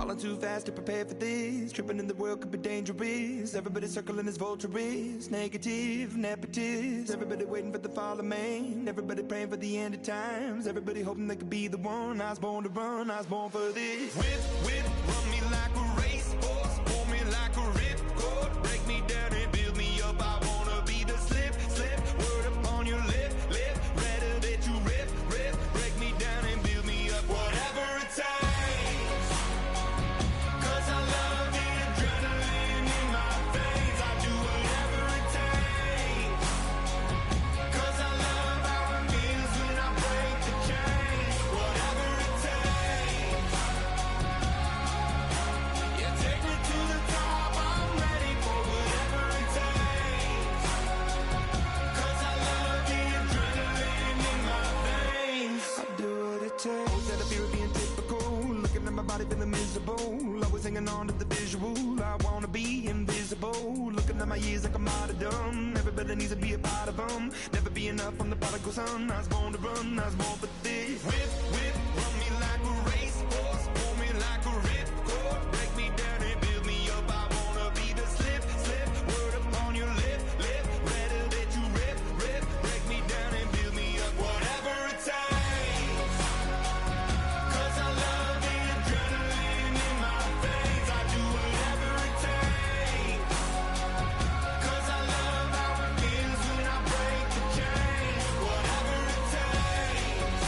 Falling too fast to prepare for this. Tripping in the world could be dangerous. Everybody circling as vultures. Negative, nepotist. Everybody waiting for the fall of man. Everybody praying for the end of times. Everybody hoping they could be the one. I was born to run, I was born for this. Whip, run me like a racehorse. Pull me like a ripcord. Break me down and build me up. I wanna be the slip. Word upon your lip. Rather that you rip. Break me down and build me up. Whatever it takes. 'Cause I love the adrenaline in my veins. I do whatever it takes. 'Cause I love how it feels when I break the chains. Whatever it takes. Yeah, take me to the top. I'm ready for whatever it takes. 'Cause I love the adrenaline in my veins. I do what it takes. That I fear of being typical. Looking at my body feeling miserable. Always hanging on to the visual. I wanna be invisible. Looking at my years like I'm out of dumb. Everybody needs to be a part of them. Never be enough from the prodigal son. I was born to run, I was born for this. Whip, run me like a racehorse. Pull me like a ripcord. Break me down and build me up. I wanna be the slip. Word upon your lip. Rather that you rip. Break me down and build me up. Whatever it takes. 'Cause I love the adrenaline in my veins. I do whatever it takes. 'Cause I love how it feels when I break the chains. Whatever it takes.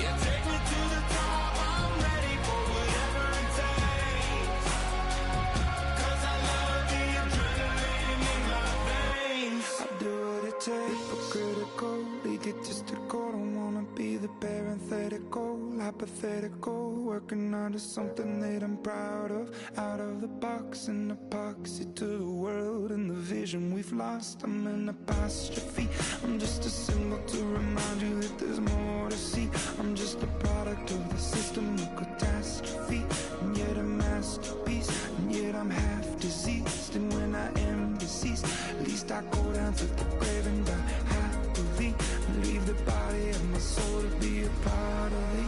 Yeah, take me to the top. I'm ready for whatever it takes. 'Cause I love the adrenaline in my veins. I do what it takes. Hypocritical, egotistical. Don't wanna be the parenthetical, hypothetical. Working under something that I'm proud of. Out of the box, an epoxy to the world and the vision we've lost. I'm an apostrophe. I'm just a symbol to remind you that there's more to see. I'm just a product of the system of catastrophe, and yet a masterpiece, and yet I'm half diseased. And when I am deceased, at least I go down to the grave and die happily, and leave the body of my soul to be a part of me.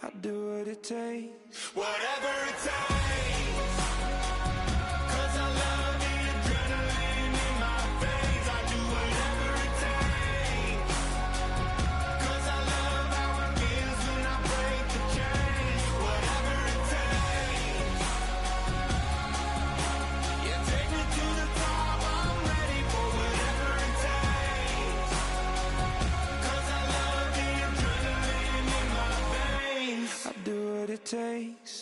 I do what it takes. Whatever it takes. 'Cause I love the adrenaline in my veins. I do whatever it takes. 'Cause I love how it feels when I break the chains. Whatever it takes. Yeah, take me to the top. I'm ready for whatever it takes. 'Cause I love the adrenaline in my veins. I do what it takes.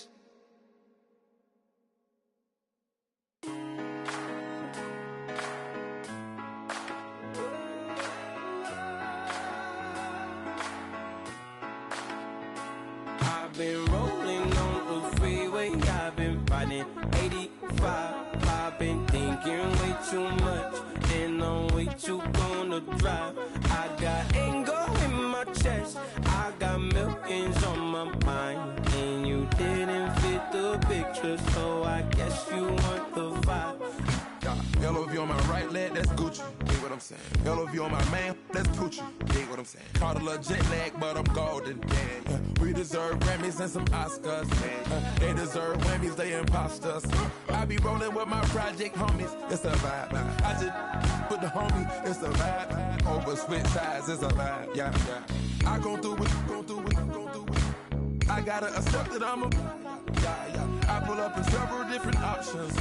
I've been rolling on the freeway, I've been riding 85. I've been thinking way too much, and I'm way too gonna drive. I got anger in my chest, I got millions on my mind, and you didn't fit the picture, so I guess you want the vibe. LOV on my right leg, that's Gucci. Dig what I'm saying? LOV on my man, that's Gucci. Dig what I'm saying? Caught a little jet lag, but I'm golden. We deserve Grammys and some Oscars. They deserve Whammies, they imposters. I be rolling with my project homies, it's a vibe. I just put the homie, it's a vibe. Over switch sides, it's a vibe. Yeah. I go through it. I gotta accept that I'm a. I pull up in several different options.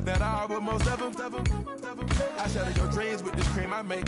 That I will most ever. I shatter your dreams with this cream I make.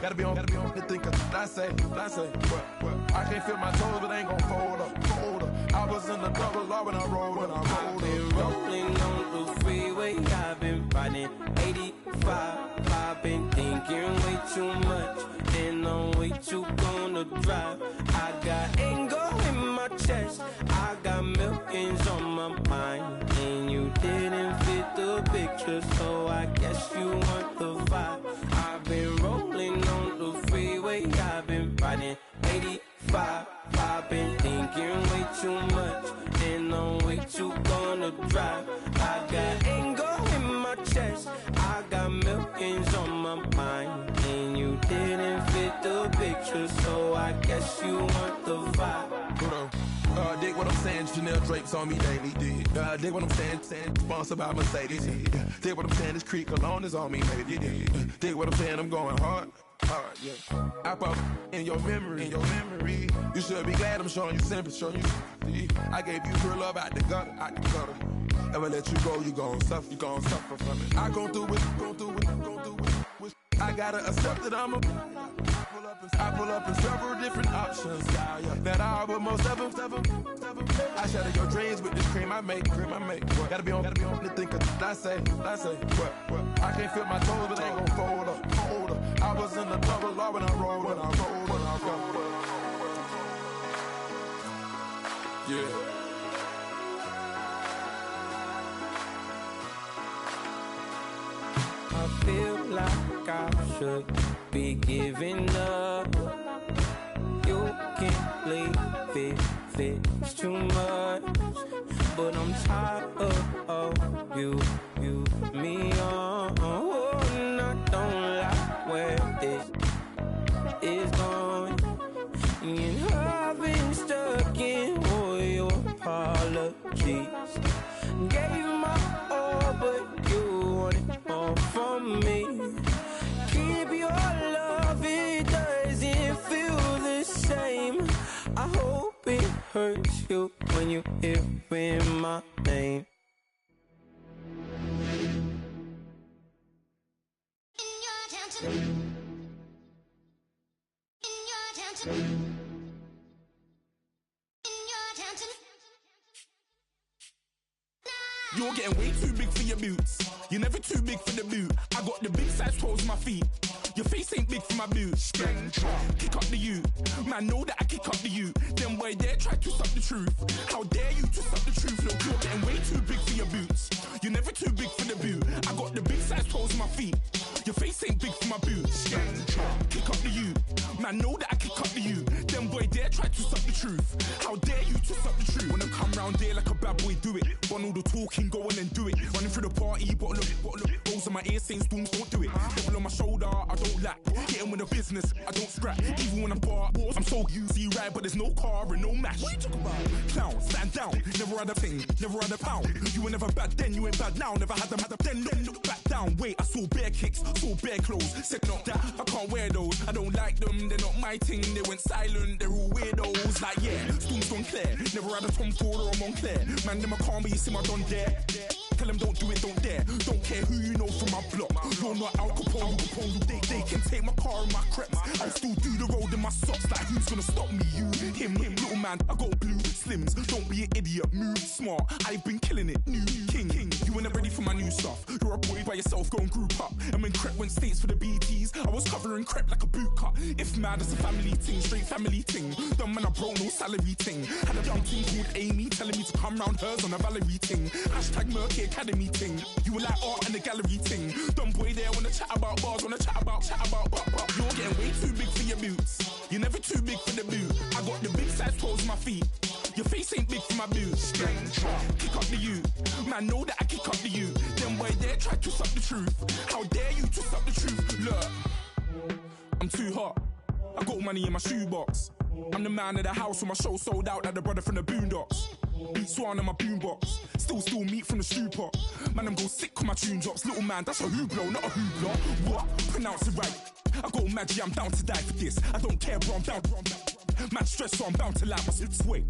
Gotta be on the thinker. I say. What? I can't feel my toes, but I ain't gon' fold up. I was in the double law when I rolled. I've been rolling on the freeway, I've been riding 85. I've been thinking way too much, and I'm way too gonna drive. I got anger in my chest, I got millions on my mind, and you didn't fit the picture, so I guess you want the vibe. I've been rolling on the freeway, I've been riding 85. I've been thinking way too much, and I'm way too gonna drive. I got anger in my chest, I got millions on my mind, and you didn't fit the picture, so I guess you want the vibe. Dig what I'm saying, Chanel drapes on me daily. Dig what I'm saying, sponsored by Mercedes. Dig what I'm saying, this creek alone is on me, maybe. Dig what I'm saying, I'm going hard, yeah. I pop in your memory, You should be glad I'm showing you sympathy, I gave you real love out the gutter, Ever let you go, you gon' suffer from it. I go through it. I gotta accept that I pull up in several different options. That I but most of them. I shatter your dreams with this cream I make. Gotta be on the thinker. I say, what? I can't feel my toes, but they gon' fold up. I was in the double law when I rolled. Yeah. I feel like I should be giving up. You can't leave it's too much. But I'm tired of you, me on. Oh, and I don't like where this is going. And I've been stuck in all your apologies. Gave my all, but you wanted more from me. Keep your love, it doesn't feel the same. I hope it hurts you when you hear my name. You're getting way too big for your boots. You're never too big for the boot. I got the big size toes on my feet. Your face ain't big for my boots. Kick up the you. Man, know that I kick up the you. Them boy there try to suck the truth. How dare you to suck the truth? Look, you're getting way too big for your boots. You're never too big for the boot. I got the big size toes on my feet. Your face ain't big for my boots. Kick up the you. Man, know that I kick up the you. Them boy there try to suck the truth. How dare you to suck the truth? Wanna come round there like a bad boy, do it. Want all the talking, go on and do it. Running through the party, but look. Rolls on my ear saying storms, don't do it. Devil on my shoulder, I don't lack. Getting with the business, I don't scrap. Even when I'm bar, I'm so easy ride, but there's no car and no match. What you talking about? Clown, stand down. Never had a thing, never had a pound. You were never bad then, you ain't bad now. Never had them, then look back down. Wait, I saw bare kicks, saw bare clothes. Said not that, I can't wear those. I don't like them, they're not my thing. They went silent, they're all weirdos. Like yeah, storms gone clear. Never had a Tom Ford or a Montclair. Man, them I can't, but you see my don dare. Tell them don't do it, don't dare. Don't care who you know from my block. You're not Al Capone, they can take my car and my creps. I'll still do the road in my socks. Like who's gonna stop me? You, him, little man. I got blue slims. Don't be an idiot, move smart. I've been killing it, new king. You weren't ready for my new stuff. You're a boy by yourself, go and group up. And when Crep went states for the BTs, I was covering Crep like a boot cut. If mad, it's a family thing, straight family thing. Dumb man, I broke no salary thing. Had a young thing called Amy telling me to come round hers on a Valerie thing. Hashtag Murky Academy thing. You were like art and the gallery thing. Dumb boy there wanna chat about bars, wanna chat about. You're getting way too big for your boots. You're never too big for the boot. I got the big size toes on my feet. Your face ain't big for my boots. Kick up the you. Man, know that I kick up the you. Them boy there try to suck the truth. How dare you to suck the truth? Look, I'm too hot. I got money in my shoebox. I'm the man of the house when my show sold out like the brother from the Boondocks. Beat Swan on my boombox. Still meat from the stew pot. Man, I'm go sick when my tune drops. Little man, that's a hooplo, not a hoopla. What? Pronounce it right. I go Maggie, I'm down to die for this. I don't care, bro, I'm down. Man stressed, so I'm bound to like my slips. Wait,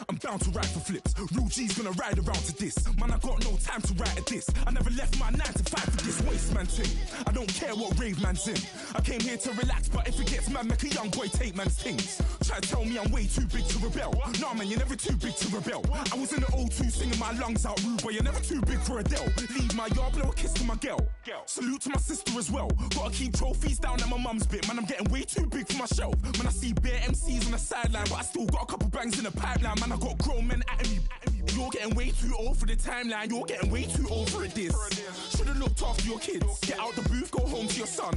I'm bound to ride for flips. Real G's gonna ride around to this. Man, I got no time to write at this. I never left my 9 to 5 for this waste man thing. I don't care what rave man's in. I came here to relax, but if it gets mad, make a young boy take man's things. Try to tell me I'm way too big to rebel. Nah, man, you're never too big to rebel. I was in the O2 singing my lungs out rude, but you're never too big for Adele. Leave my yard, blow a kiss to my girl. Salute to my sister as well. Gotta keep trophies down at my mum's bit. Man, I'm getting way too big for my shelf. Man, I see bare MCs on the sideline, but I still got a couple bangs in the pipeline. Man, I got grown men at me. You're getting way too old for the timeline. You're getting way too old for a diss. Should've looked after your kids. Get out the booth, go home to your son.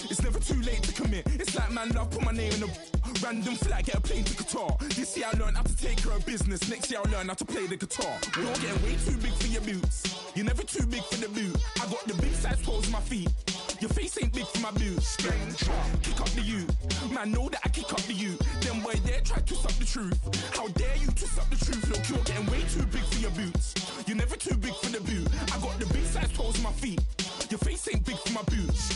It's never too late to commit. It's like man love, put my name in a random flag, get a plane to Qatar. This year I learned how to take care of business. Next year I'll learn how to play the guitar. You're getting way too big for your boots. You're never too big for the boot. I got the big size toes on my feet. Your face ain't big for my boots. Kick up the you. Man, know that I kick up the you. Them boy there try to twist up the truth. How dare you twist up the truth? Look, you're getting way too big for your boots. You're never too big for the boot. I got the big size toes on my feet. Your face ain't big for my boots.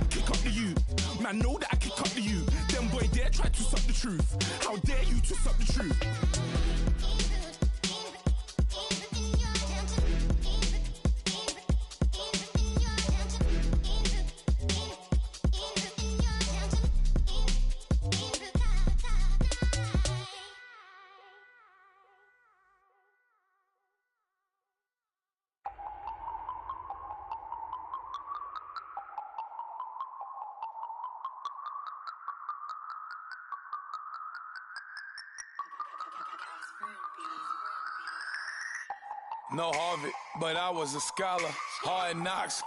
Kick up the you. Man, know that I kick up the you. Them boy there try to twist up the truth. How dare you twist up the truth? No Harvard, but I was a scholar. Hard knocks,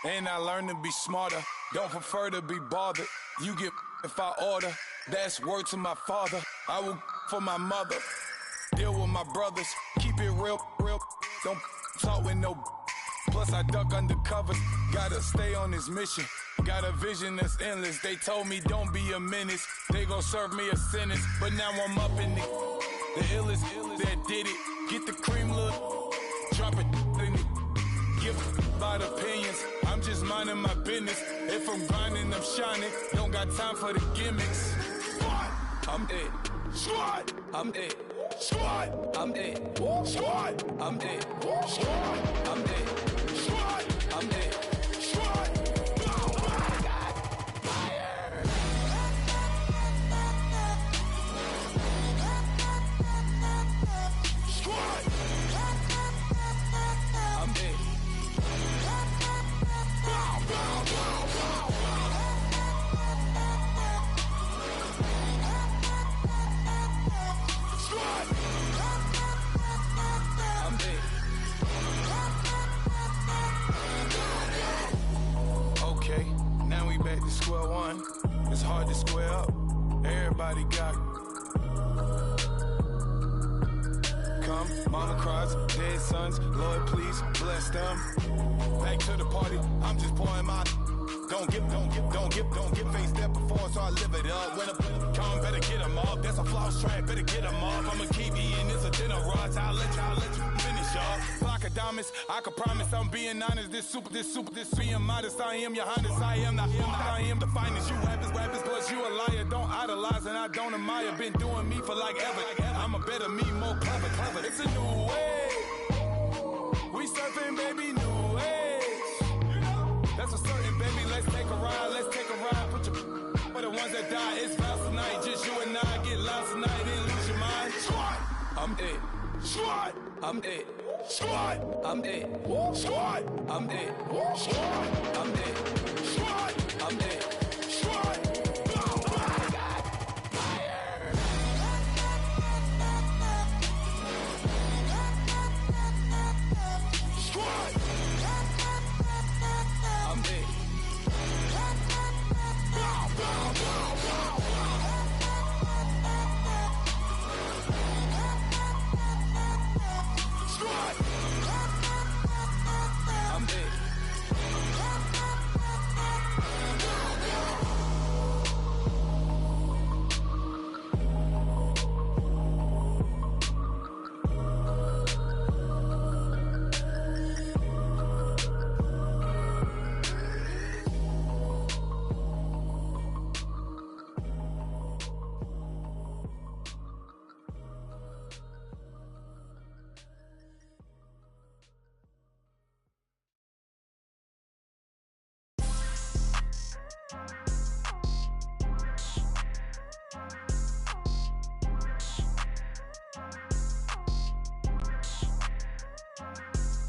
and I learned to be smarter. Don't prefer to be bothered. You get if I order. That's word to my father. I will for my mother. Deal with my brothers. Keep it real, real. Don't talk with no. Plus I duck undercover. Gotta stay on this mission. Got a vision that's endless. They told me don't be a menace. They gon' serve me a sentence. But now I'm up in the illest that did it. Get the cream look. Drop it in it. Give about opinions. I'm just minding my business. If I'm grinding, I'm shining. Don't got time for the gimmicks. Squad, I'm dead. Squad, I'm dead. Squad, I'm dead. Squad, I'm dead. Squad, I'm dead. Squad, I'm dead. Squad. Oh my God. Fire. Squad. I'm dead. Squad. I'm dead. Okay, now we back to square one. It's hard to square up. Everybody got come, mama cries, dead sons. Lord, please bless them. Back to the party. I'm just pouring my. Don't get face that before, so I live it up. When I come, better get them up. That's a floss track, better get them up. I'ma keep eating, it's a dinner rush. I'll let you finish up. Flock of diamonds, I can promise I'm being honest. This being modest. I am your highness, I am the finest. You rappers, plus you a liar. Don't idolize and I don't admire. Been doing me for like ever. I'm a better me, more clever. It's a new way. We surfing, baby, new age. That's a certain, baby. Let's take a ride. Put your for the ones that die. It's vows tonight. Just you and I get lost tonight. Then lose your mind. Squad, I'm dead. Squad, I'm dead. Squad, I'm dead. Squad, I'm dead. Squad, I'm dead. Squad, I'm dead. Squad. Oh my God. Fire. Squad. I'm dead. Squad. I'm dead.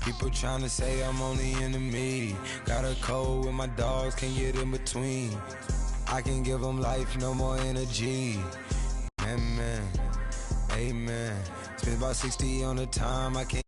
People tryna say I'm only enemy. Got a code with my dogs, can't get in between. I can give them life, no more energy. Amen, amen. Spent about 60 on the time, I can't